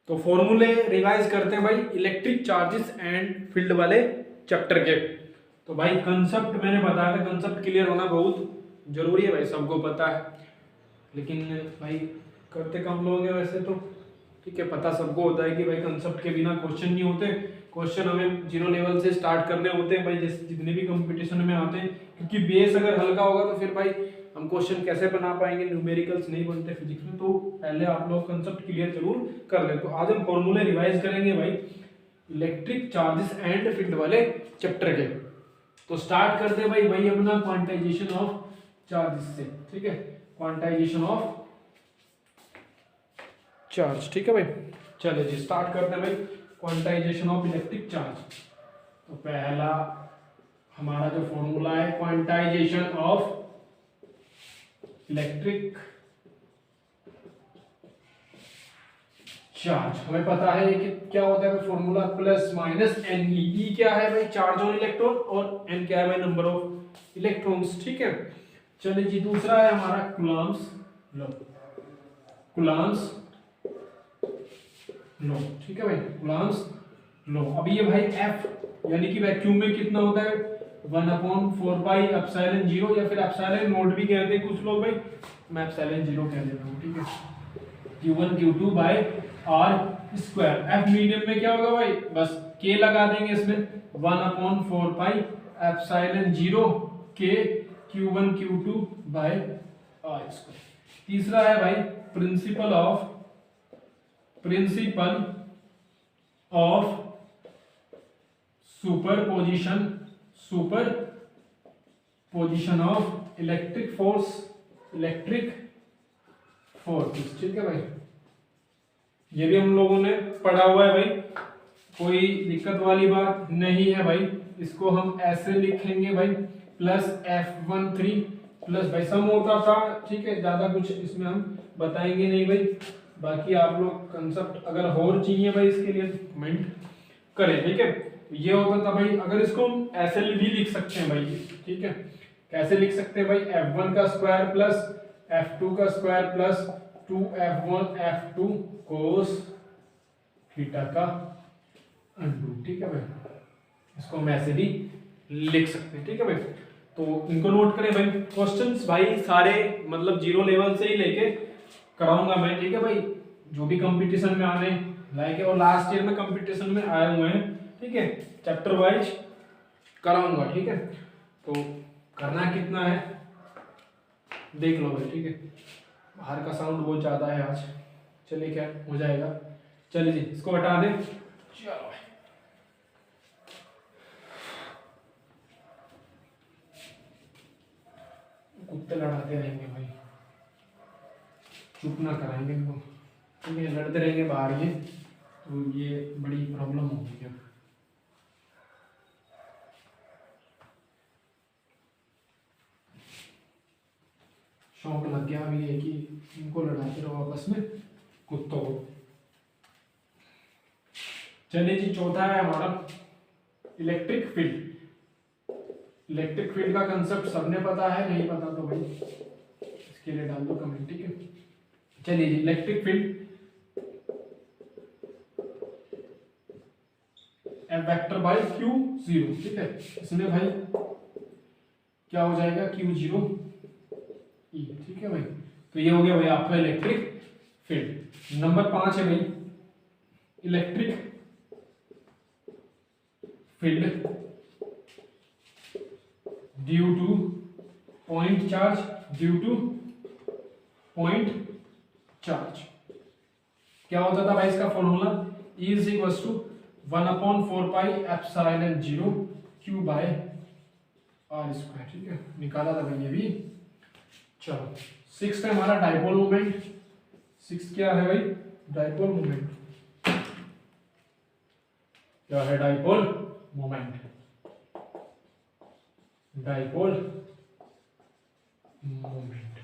तो फॉर्मूले रिवाइज करते हैं भाई इलेक्ट्रिक चार्जेस एंड फील्ड वाले चैप्टर के। तो भाई कंसेप्ट मैंने बताया था, कंसेप्ट क्लियर होना बहुत जरूरी है भाई, सबको पता है, लेकिन भाई करते कम लोग हैं वैसे तो। ठीक है, पता सबको होता है कि भाई कंसेप्ट के बिना क्वेश्चन नहीं होते, क्वेश्चन हमें जीरो लेवल से स्टार्ट करने होते हैं भाई, जैसे जितने भी कंपटीशन में आते हैं, क्योंकि बेस अगर हल्का होगा तो फिर भाई हम क्वेश्चन कैसे बना पाएंगे, न्यूमेरिकल्स नहीं बनते फिजिक्स में। तो पहले आप लोग कंसेप्ट क्लियर जरूर कर ले। तो आज हम फॉर्मूले रिवाइज करेंगे भाई इलेक्ट्रिक चार्जेस एंड फील्ड वाले चैप्टर के। तो स्टार्ट करते हैं भाई वही अपना क्वांटाइजेशन ऑफ चार्जेस से। ठीक है, क्वांटाइजेशन ऑफ चार्ज। ठीक है भाई, चलिए जी स्टार्ट करते हैं भाई क्वांटाइजेशन ऑफ इलेक्ट्रिक चार्ज। तो पहला हमारा जो फॉर्मूला है क्वांटाइजेशन ऑफ इलेक्ट्रिक चार्ज, हमें पता है कि क्या होता है फॉर्मूला प्लस माइनस एन। ई क्या है भाई, चार्ज ऑन इलेक्ट्रॉन, और एन क्या है भाई, नंबर ऑफ इलेक्ट्रॉन्स। ठीक है, चलिए जी दूसरा है हमारा कूलम्ब्स लॉ। कूलम्ब्स लॉ, ठीक है भाई, कूलम्ब्स लॉ। अभी ये भाई एफ यानी कि वैक्यूम में कितना होता है 1/4 एप्सिलॉन 0, या फिर एप्सिलॉन नॉट भी कहते हैं कुछ लोग भाई, मैं एप्सिलॉन 0 कह देता हूँ। ठीक है, Q1 Q2 by R square. F medium में क्या होगा भाई, बस के लगा देंगे इसमें, 1/4 एप्सिलॉन 0 के Q1 Q2 by R square. तीसरा है भाई principle of superposition of electric force. ठीक है भाई, ये भी हम लोगों ने पढ़ा हुआ है भाई, कोई दिक्कत वाली बात नहीं है भाई। इसको हम ऐसे लिखेंगे भाई प्लस F13 प्लस भाई सम होता था। ठीक है, ज्यादा कुछ इसमें हम बताएंगे नहीं भाई, बाकी आप लोग कंसेप्ट अगर और चाहिए भाई इसके लिए कमेंट करें। ठीक है, ये होता था भाई, अगर इसको हम ऐसे भी लिख सकते हैं भाई। ठीक है, कैसे लिख सकते हैं भाई, F1 का स्क्वायर प्लस F2 का square plus 2F1 F2 cos theta का अंडू। ठीक है भाई, इसको हम ऐसे भी लिख सकते हैं। ठीक है भाई, तो इनको नोट करें भाई। क्वेश्चंस भाई सारे मतलब जीरो लेवल से ही लेके कराऊंगा मैं। ठीक है भाई, जो भी कंपटीशन में आने लायक है और लास्ट ईयर में कंपटीशन में आए हुए हैं, ठीक है, चैप्टर वाइज कराऊंगा। ठीक है, तो करना कितना है देख लो भाई। ठीक है, बाहर का साउंड बहुत ज्यादा है आज, चलिए क्या हो जाएगा। चलिए जी इसको हटा दें। चलो कुत्ते लड़ाते रहेंगे भाई, चुप ना कराएंगे इनको। ठीक है, लड़ते रहेंगे बाहर ये, तो ये बड़ी प्रॉब्लम होगी क्या। शौक लग गया अभी है कि इनको लड़ाते रहो आपस में कुत्तों को। चलिए जी चौथा है हमारा इलेक्ट्रिक फील्ड। इलेक्ट्रिक फील्ड का कंसेप्ट सबने पता है, नहीं पता तो भाई इसके लिए डाल दो कमेंट। ठीक है, चलिए जी electric field F vector by Q0। ठीक है, इसमें भाई क्या हो जाएगा Q0 E। ठीक है भाई, तो ये हो गया भाई आपका इलेक्ट्रिक फील्ड। नंबर 5 है भाई electric field due to point charge. क्या होता था भाई इसका formula, E is equal to 1/4 epsilon 0 Q by R square. ठीक है, निकाला था भाई ये भी। चलो 6 है हमारा डाइपोल मोमेंट। 6 क्या है भाई, डाइपोल मोमेंट। क्या है डाइपोल मोमेंट, डाइपोल मोमेंट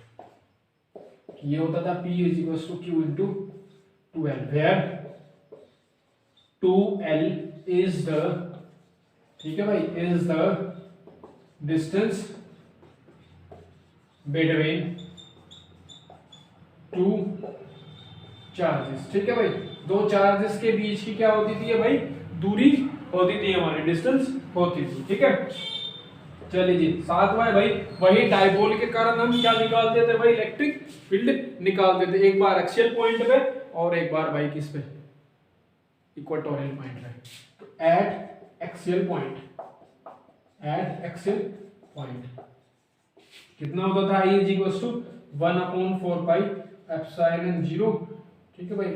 ये होता था P is equal to Q into 2L, where 2L is the, ठीक है भाई, is the distance between two charges. ठीक है भाई, दो चार्जेस के बीच की क्या होती थी भाई, दूरी होती थी हमारी, डिस्टेंस होती थी। ठीक है, चलिए जी, सातवां है भाई, वही डायपोल के कारण हम क्या निकालते थे भाई, इलेक्ट्रिक फील्ड निकालते थे, एक बार एक्सियल पॉइंट पे और एक बार भाई किस पे, इक्वेटोरियल पॉइंट पे। तो at axial point, at axial point कितना होता था, E is equal to 1/4 pi epsilon 0। ठीक है भाई,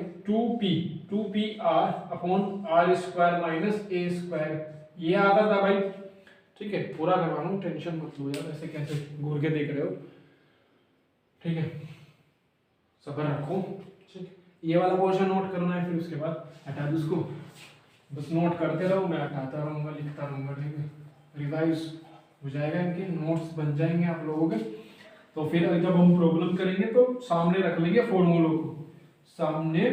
2p r upon r square minus a square, ये आता था भाई। ठीक है, पूरा करवा रहा हूँ, टेंशन मत लो यार, ऐसे कैसे घूर के देख रहे हो। ठीक है, सब्र रखो। ठीक, ये वाला पोर्शन नोट करना है, फिर उसके बाद हटा दो उसको, बस नोट करते रहो, मैं हटाता रहूँगा, लिखता रहूँगा। ठीक है, रिवाइज हो जाएगा, इनके नोट्स बन जाएंगे आप लोगों के। तो फिर जब हम प्रॉब्लम करेंगे तो सामने रख लेंगे फॉर्मूलों को, सामने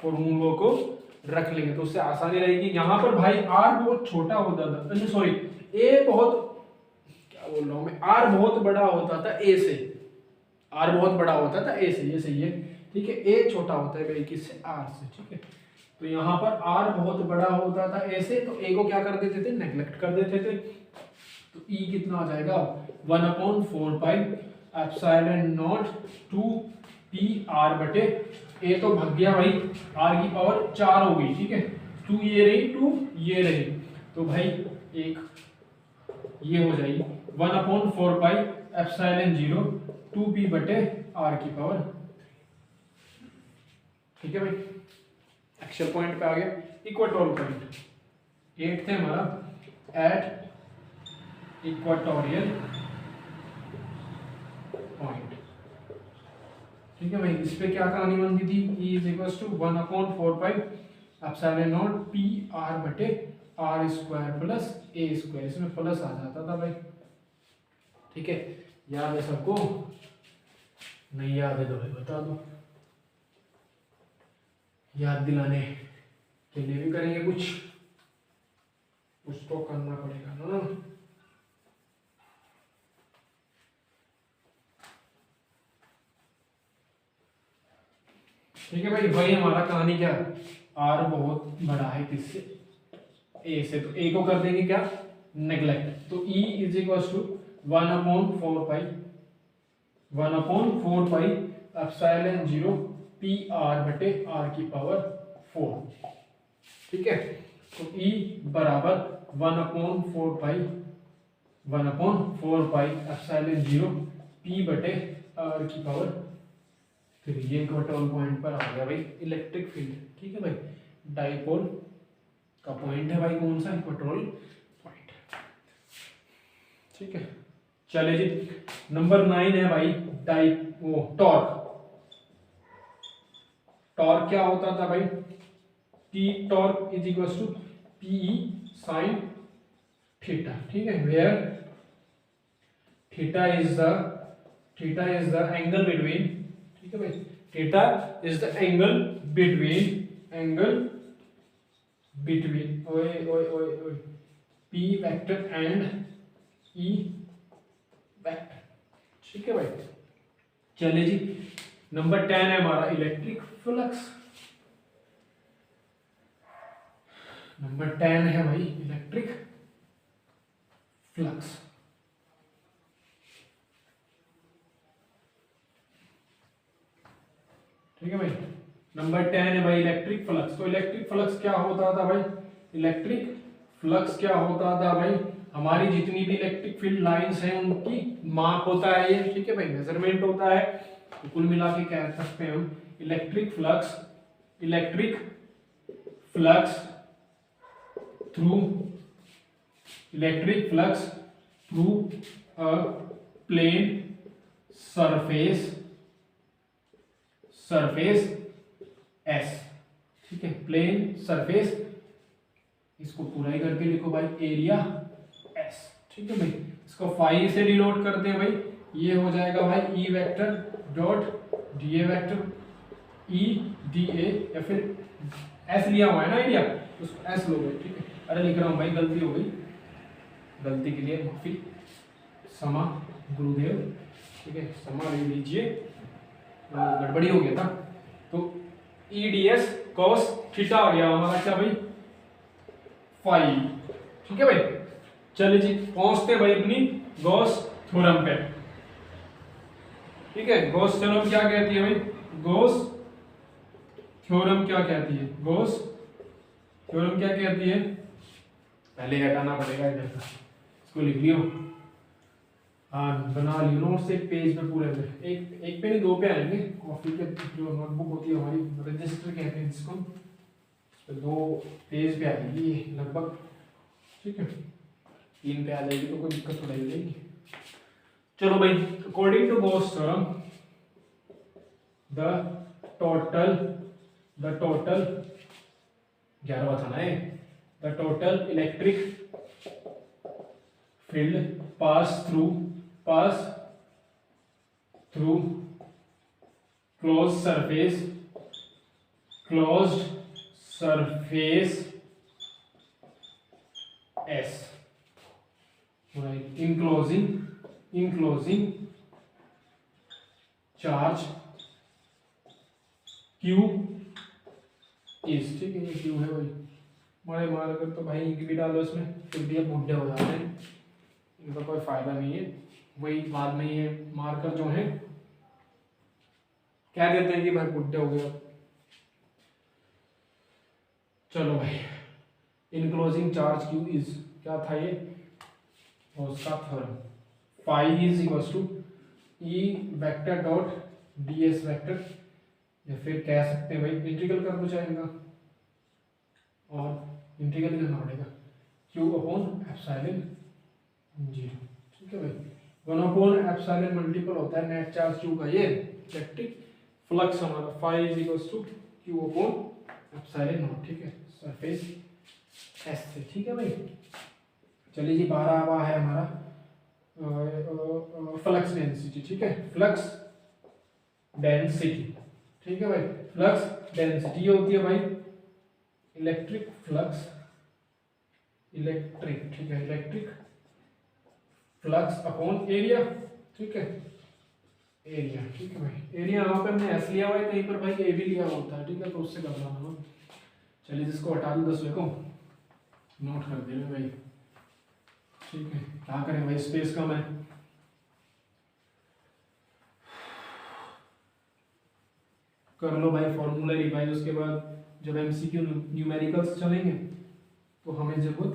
फॉर्मूलों को रख लेंगे तो उससे आसानी रहेगी। यहाँ पर भाई r बहुत छोटा होता था, सॉरी a बहुत, क्या बोल रहा हूँ मैं, r बहुत बड़ा होता था a से, r बहुत बड़ा होता था a से, ये सही है। ठीक है, a छोटा होता है भाई किससे, r से। ठीक है, तो यहाँ पर r बहुत बड़ा होता था a से, तो a को क्या कर देते थे, नेग्लेक्ट कर देते थे। तो E कितना हो जाएगा, 1/4 pi epsilon not 2p r बटे a, तो भाग गया भाई, r की पावर 4 हो गई। ठीक है, 2 ये रही, 2 ये रही, तो भाई एक ये हो जाएगी 1/4 पाई एप्सिलॉन 0 2p बटे r की पावर। ठीक है भाई, एक्चुअल पॉइंट पे आ गया, इक्वेटोरियल पॉइंट 8 थे हमारा, एट इक्वेटोरियल पॉइंट। ठीक है भाई, इस पे क्या कहानी बनती थी, E is equal to 1/4 pi epsilon not p r बटे r square plus a square, इसमें प्लस आ जाता था भाई। ठीक है, याद है सबको, नहीं याद है तो भाई बता दो, याद दिलाने के लिए भी करेंगे, कुछ तो करना पड़ेगा ना। ठीक है भाई, वही हमारा कहानी क्या, r बहुत बड़ा है किससे, a से, तो a को कर देंगे क्या, नेग्लेक्ट। तो E is equal to 1/4 pi epsilon 0 p r बटे r की पावर 4। ठीक है, तो E बराबर 1/4 पाई एप्सिलॉन 0 p बटे r की पावर 3। ये इक्वेटोरियल पॉइंट पर आ गया भाई इलेक्ट्रिक फील्ड। ठीक है भाई, डाइपोल का पॉइंट है भाई कौन सा, इक्वेटोरियल पॉइंट। ठीक है, चले जी, नंबर 9 है भाई टॉर्क। टॉर्क क्या होता था भाई, T torque is equal to PE sine theta. ठीक है, where theta is the angle between, ठीक है भाई, theta is the angle between ओए P vector and E vector. ठीक है भाई, चलिए जी, नंबर 10 है हमारा इलेक्ट्रिक फ्लक्स। नंबर 10 है भाई इलेक्ट्रिक फ्लक्स। ठीक है भाई, नंबर 10 है भाई इलेक्ट्रिक फ्लक्स। तो इलेक्ट्रिक फ्लक्स क्या होता था भाई, इलेक्ट्रिक फ्लक्स क्या होता था भाई, हमारी जितनी भी इलेक्ट्रिक फील्ड लाइंस हैं उनकी माप होता है ये। ठीक है भाई, मेजरमेंट होता है, तो कुल मिला के कह सकते हैं हम electric flux through a plane surface S। ठीक है, प्लेन सरफेस, इसको पूरा ही करके लिखो भाई, एरिया S। ठीक है भाई, इसको फाई से डिनोट करते हैं भाई, ये हो जाएगा भाई E vector dot dA vector, E dA, या फिर S लिया हुआ है ना एरिया, तो उसको S लोगे। ठीक है, अरे लिख रहा हूँ भाई, गलती हो गई, गलती के लिए माफी, क्षमा गुरुदेव। ठीक है, क्षमा ले लीजिए, गड़बड़ी हो गया था। तो EDS cos थीटा आ गया हमारा क्या भाई, फाई। ठीक है भाई, चलिए जी पहुंचते भाई अपनी गॉस थ्योरम पे। ठीक है, गॉस थ्योरम क्या कहती है भाई, गॉस थ्योरम क्या कहती है, गॉस थ्योरम क्या कहती है, पहले हटाना पड़ेगा इधर का, इसको लिख लियो। हाँ बना लियो नोट्स एक पेज पे पूरे में, एक पे नहीं दो पे आएंगे। कॉफी के जो नोटबुक होती है हमारी, रजिस्टर कहते हैं जिसको, इस पे 2 पेज पे आएगी लगभग। ठीक है, 3 पे आ जाएगी तो कोई दिक्कत थोड़ी हो जाएगी। चलो भाई, according to Gauss theorem the total 11वां था ना, the total electric field pass through closed surface S, right, enclosing charge Q is, ठीक है, ये Q है भाई। बड़े मार कर तो भाई इंक भी डालो इसमें, फिर भी अब बुढ़े हो जाते हैं, इनका कोई फायदा नहीं है। वही बाद में ये मार्कर जो है क्या देते हैं कि भाई बुढ़े हो गए। चलो भाई, इनक्लोजिंग चार्ज क्यू इज, क्या था ये, उसका theorem, phi is equals to E vector dot ds vector, या फिर कह सकते हैं भाई इंटीग्रल कर दो चाहेगा, और इंटीग्रल करना पड़ेगा q अपॉन एप्सिलॉन 0। ठीक है भाई, 1 अपॉन एप्सिलॉन मल्टीपल होता है नेट चार्ज q का, ये इलेक्ट्रिक फ्लक्स हमारा phi is equals to q upon epsilon not. ठीक है, सरफेस एस से। ठीक है भाई, चलिए जी 12वां है हमारा फ्लक्स डेंसिटी। ठीक है, फ्लक्स डेंसिटी। ठीक है भाई, फ्लक्स डेंसिटी ये होती है भाई इलेक्ट्रिक फ्लक्स, इलेक्ट्रिक, ठीक है, इलेक्ट्रिक फ्लक्स अपॉन एरिया। ठीक है, एरिया। ठीक है भाई, एरिया यहाँ पे हमने एस लिया हुआ है, कहीं पर भाई ए भी लिया होता है। ठीक है, तो उससे घबराना मत। चलिए जिसको हटा दो 10 को नोट कर दे भाई। ठीक है, क्या करें भाई, स्पेस कम है। कर लो भाई फॉर्मूला रिवाइज, उसके बाद जब एमसीक्यू न्यूमेरिकल्स चलेंगे तो हमें जरूरत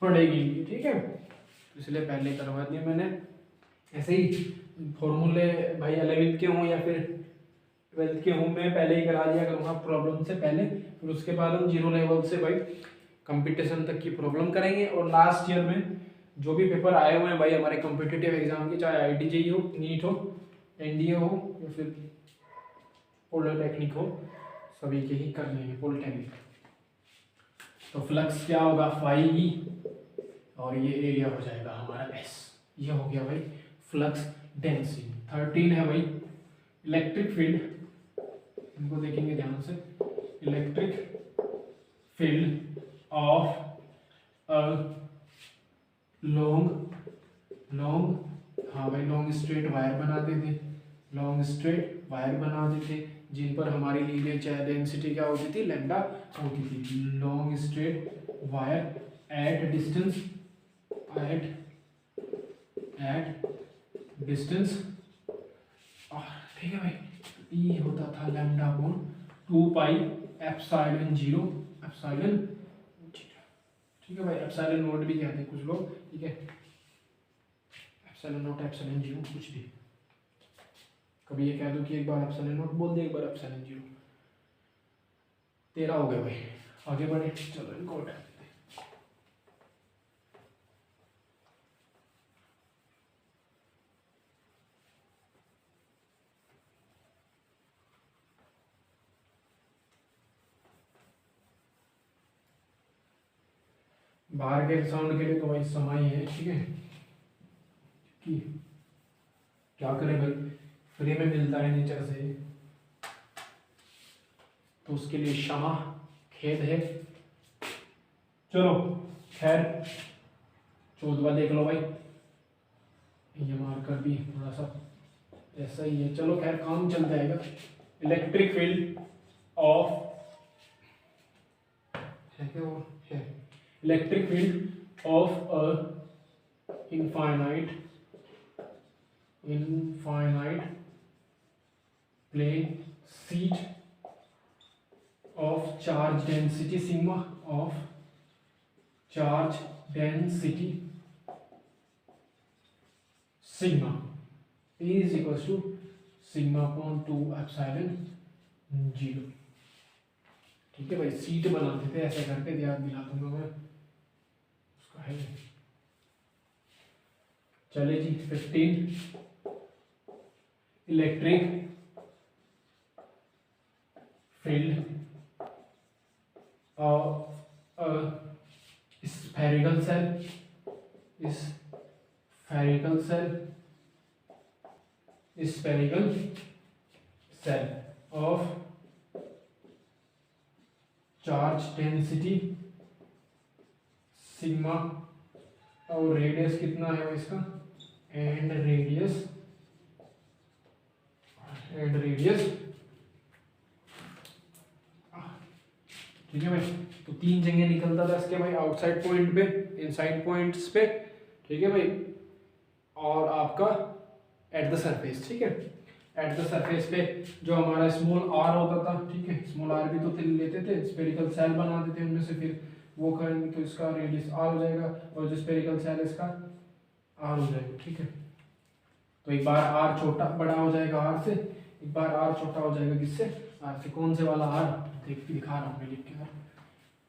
पड़ेगी। ठीक है, तो इसलिए पहले करवा दिया मैंने। ऐसे ही फॉर्मूले भाई 11th के हों या फिर 12th के हों, मैं पहले ही करा दिया करूँगा प्रॉब्लम से पहले, फिर उसके बाद हम 0 लेवल से भाई कंपटीशन तक की प्रॉब्लम करेंगे। और लास्ट ईयर में जो भी पेपर आए हुए हैं भाई हमारे कॉम्पिटिटिव एग्जाम के, चाहे IIT हो, नीट हो, NDA हो या फिर पॉलिटेक्निक हो, सभी के ही कर लेंगे। पॉलिटेक्निक तो फ्लक्स क्या होगा, फाई ई, और ये एरिया हो जाएगा हमारा एस। ये हो गया भाई फ्लक्स डेंसिटी। 13 है भाई इलेक्ट्रिक फील्ड, इनको देखेंगे ध्यान से। Electric field of a long, हाँ भाई लॉन्ग स्ट्रेट वायर बनाते थे, लॉन्ग स्ट्रेट वायर बनाते थे जिन पर हमारी लीनियर डेंसिटी क्या होती थी, लैम्डा होती थी। Long straight wire at distance, at distance, ठीक है भाई, ई होता था लैम्डा अपॉन 2 पाई एप्सिलॉन 0, एप्सिलॉन। ठीक है भाई, एप्सिलॉन नॉट भी कहते हैं कुछ लोग। ठीक है, एप्सिलॉन नॉट, एप्सिलॉन 0 कुछ भी, कभी ये कह दो कि एक बार एप्सिलॉन नॉट बोल दे, एक बार एप्सिलॉन 0। 13 हो गए भाई, आगे बढ़े। चलो इनको हटा देते हैं। बाहर के साउंड के लिए तो भाई समय है। ठीक है, कि क्या करें भाई, फ्री में मिलता है नेचर से, तो उसके लिए क्षमा, खेद है। चलो खैर 14वां देख लो भाई, ये मार्कर भी थोड़ा सा ऐसा ही है। चलो खैर काम चल जाएगा। इलेक्ट्रिक फील्ड ऑफ है क्या वो है electric field of a infinite plane sheet of charge density sigma of charge density sigma is equals to sigma upon 2 epsilon 0। ठीक है भाई, सीट बनाते थे ऐसे करके, याद दिला दूंगा मैं उसका है। चले जी 15 electric field of a spherical cell of charge density sigma और रेडियस कितना है इसका एंड रेडियस ठीक है भाई। तो 3 जगह निकलता था इसके भाई, आउटसाइड पॉइंट पे, इनसाइड पॉइंट्स पे, ठीक है भाई, और आपका एट द सरफेस। ठीक है, एट द सरफेस पे जो हमारा स्मॉल आर होता था, ठीक है, स्मॉल आर भी तो लेते थे, स्फेरिकल सेल बनाते थे उनमें से, फिर वो करेंगे तो इसका रेडियस आर हो जाएगा और जो स्फेरिकल सेल है इसका आर हो जाएगा। ठीक है, तो एक बार आर छोटा बड़ा हो जाएगा आर से, एक बार आर छोटा हो जाएगा किससे, आर से। कौन से वाला आर देख दिखा रहा हूँ मैं लिख के,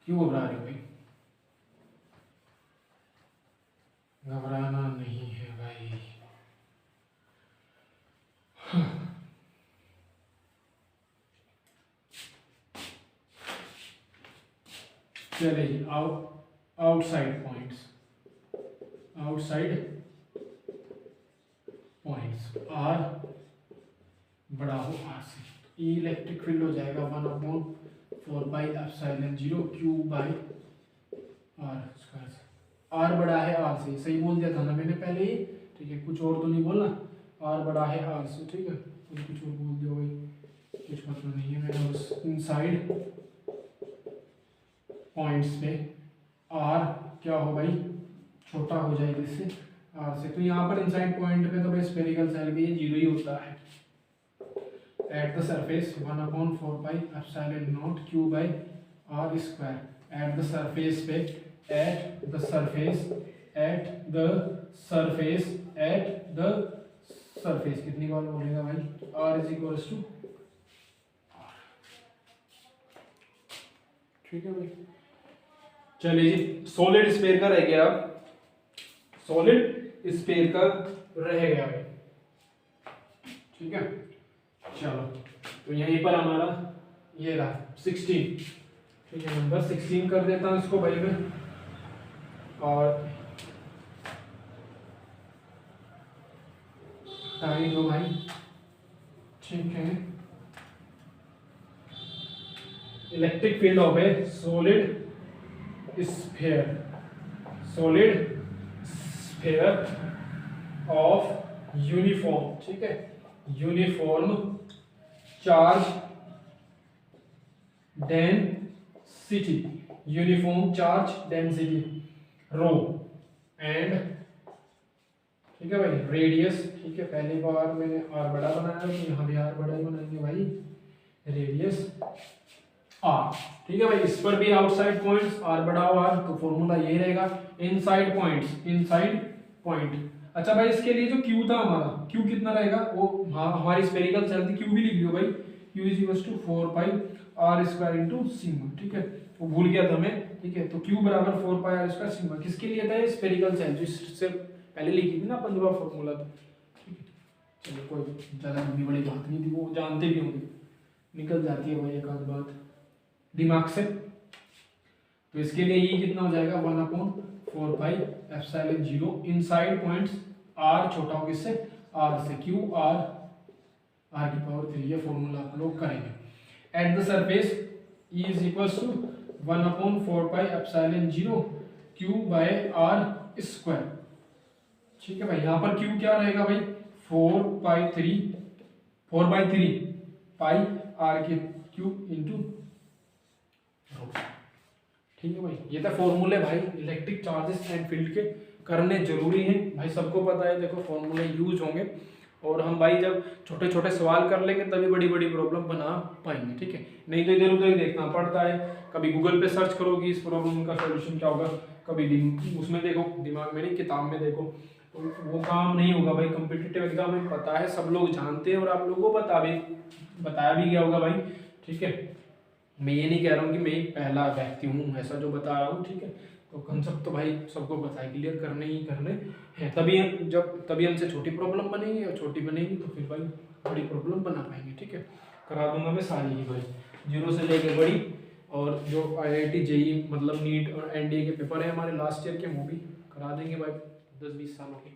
क्यों घबरा रहे हो भाई, घबराना नहीं है भाई। चले जी, आउटसाइड पॉइंट्स आर बड़ा हो आर से, ई इलेक्ट्रिक फील्ड हो जाएगा 1/4πε0 Q by R square. R बड़ा है आर से, सही बोल दिया था ना मैंने पहले ही, ठीक है, कुछ और तो नहीं बोलना, आर बड़ा है आर से। ठीक है, कुछ और बोल दिया भाई, कुछ मतलब नहीं है मैंने। उस इनसाइड पॉइंट्स पे आर क्या हो भाई, छोटा हो जाएगा इससे आर से। तो यहाँ पर इनसाइड पॉइंट पे तो भाई स्फेरिकल सेल भी 0 ही होता है। At the surface 1/4πε0 Q by R square, at the surface पे, एट द सरफेस कितनी बार बोलेगा भाई, R is equals to R. ठीक है भाई, चलिए जी, सॉलिड स्फीयर का रह गया, सॉलिड स्फीयर का रह गया भाई। ठीक है, चलो, तो यहीं पर हमारा ये रहा 16। ठीक है, नंबर 16 कर देता हूं इसको भाई मैं, और टाइम दो भाई। ठीक है, electric field of a solid sphere of uniform, ठीक है, uniform charge density rho and, ठीक है भाई, रेडियस। ठीक है, पहली बार मैंने आर बड़ा बनाया तो यहाँ भी आर बड़ा ही बनाएंगे भाई, रेडियस आर। ठीक है भाई, इस पर भी आउटसाइड पॉइंट्स आर बड़ा हो आर, तो फॉर्मूला ये रहेगा। इनसाइड पॉइंट, अच्छा भाई, इसके लिए जो क्यू था हमारा, क्यू कितना रहेगा, वो हमारी स्फेरिकल सेल थी, क्यू भी लिख लियो भाई, Q is equal to 4πr² into sigma. ठीक है, वो भूल गया था मैं। ठीक है, तो क्यू बराबर 4πr² सिग्मा किसके लिए था, स्फेरिकल सेल, जो इससे पहले लिखी थी ना 15वां फॉर्मूला था। ठीक है, चलो कोई ज़्यादा लंबी बड़ी बात नहीं थी, वो जानते भी होंगे, निकल जाती है भाई एक आध बात दिमाग से। तो इसके लिए ये कितना हो जाएगा, 1/4πε0 इनसाइड पॉइंट्स आर छोटा हो किससे, आर से, क्यू आर की पावर 3, ये फॉर्मूला आप लोग करेंगे। At the surface E is equal to 1/4πε0 Q by R square. ठीक है भाई, यहाँ पर क्यू क्या रहेगा भाई, 4/3 पाई आर के क्यूब इंटू, ठीक है भाई। ये था फॉर्मूले भाई इलेक्ट्रिक चार्जेस एंड फील्ड के, करने जरूरी हैं भाई, सबको पता है, देखो फॉर्मूले यूज होंगे और हम भाई जब छोटे छोटे सवाल कर लेंगे तभी बड़ी बड़ी प्रॉब्लम बना पाएंगे, ठीक है। नहीं तो इधर उधर देखना पड़ता है, कभी गूगल पे सर्च करो कि इस प्रॉब्लम का सॉल्यूशन क्या होगा, कभी उसमें देखो, दिमाग में नहीं किताब में देखो, तो वो काम नहीं होगा भाई। कॉम्पिटिटिव एग्जाम में पता है, सब लोग जानते हैं और आप लोगों को बताया भी गया होगा भाई, ठीक है। मैं ये नहीं कह रहा हूँ कि मैं ही पहला व्यक्ति हूँ ऐसा जो बता रहा हूँ, ठीक है। तो कंसेप्ट तो भाई सबको पता है, क्लियर करने ही करने हैं, तभी हमसे छोटी प्रॉब्लम बनेगी, और छोटी बनेगी तो फिर भाई बड़ी प्रॉब्लम बना पाएंगे, ठीक है। करा दूंगा मैं सारी ही भाई, जीरो से लेके बड़ी। और जो IIT JEE मतलब नीट और NDA के पेपर है हमारे लास्ट ईयर के, वो भी करा देंगे भाई 10-20 सालों के।